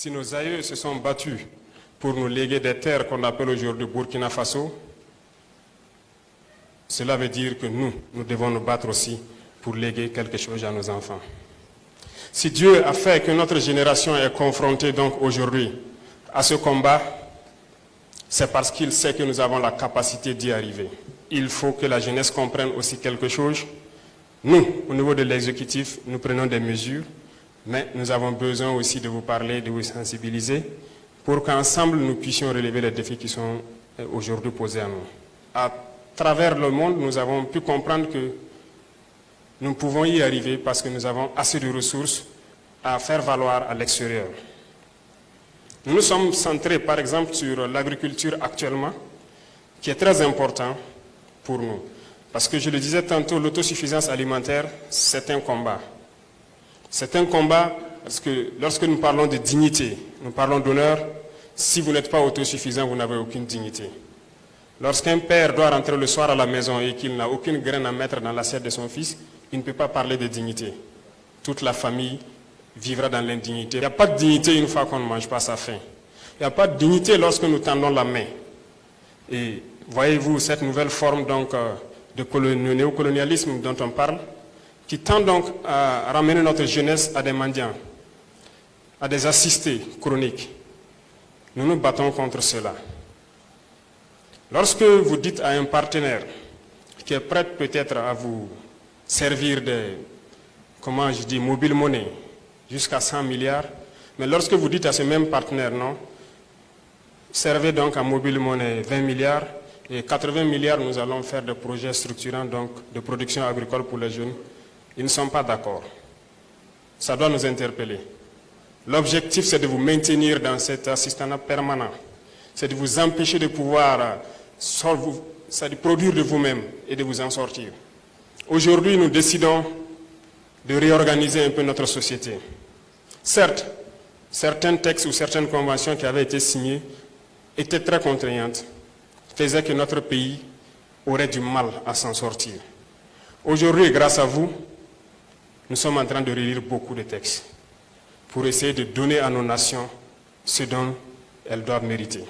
Si nos aïeux se sont battus pour nous léguer des terres qu'on appelle aujourd'hui Burkina Faso, cela veut dire que nous devons nous battre aussi pour léguer quelque chose à nos enfants. Si Dieu a fait que notre génération est confrontée donc aujourd'hui à ce combat, c'est parce qu'il sait que nous avons la capacité d'y arriver. Il faut que la jeunesse comprenne aussi quelque chose. Nous, au niveau de l'exécutif, nous prenons des mesures, mais nous avons besoin aussi de vous parler, de vous sensibiliser, pour qu'ensemble nous puissions relever les défis qui sont aujourd'hui posés à nous. À travers le monde, nous avons pu comprendre que nous pouvons y arriver parce que nous avons assez de ressources à faire valoir à l'extérieur. Nous nous sommes centrés par exemple sur l'agriculture actuellement, qui est très important pour nous. Parce que je le disais tantôt, l'autosuffisance alimentaire, c'est un combat. C'est un combat parce que lorsque nous parlons de dignité, nous parlons d'honneur, si vous n'êtes pas autosuffisant, vous n'avez aucune dignité. Lorsqu'un père doit rentrer le soir à la maison et qu'il n'a aucune graine à mettre dans l'assiette de son fils, il ne peut pas parler de dignité. Toute la famille vivra dans l'indignité. Il n'y a pas de dignité une fois qu'on ne mange pas sa faim. Il n'y a pas de dignité lorsque nous tendons la main. Et voyez-vous cette nouvelle forme donc, de néocolonialisme dont on parle, qui tend donc à ramener notre jeunesse à des mendiants, à des assistés chroniques. Nous nous battons contre cela. Lorsque vous dites à un partenaire qui est prêt peut-être à vous servir des, comment je dis, mobile money, jusqu'à 100 milliards, mais lorsque vous dites à ce même partenaire, non, servez donc à mobile money 20 milliards, et 80 milliards, nous allons faire des projets structurants donc, de production agricole pour les jeunes, ils ne sont pas d'accord. Ça doit nous interpeller. L'objectif, c'est de vous maintenir dans cet assistanat permanent. C'est de vous empêcher de pouvoir produire de vous-même et de vous en sortir. Aujourd'hui, nous décidons de réorganiser un peu notre société. Certes, certains textes ou certaines conventions qui avaient été signées étaient très contraignantes, faisaient que notre pays aurait du mal à s'en sortir. Aujourd'hui, grâce à vous, nous sommes en train de relire beaucoup de textes pour essayer de donner à nos nations ce dont elles doivent mériter.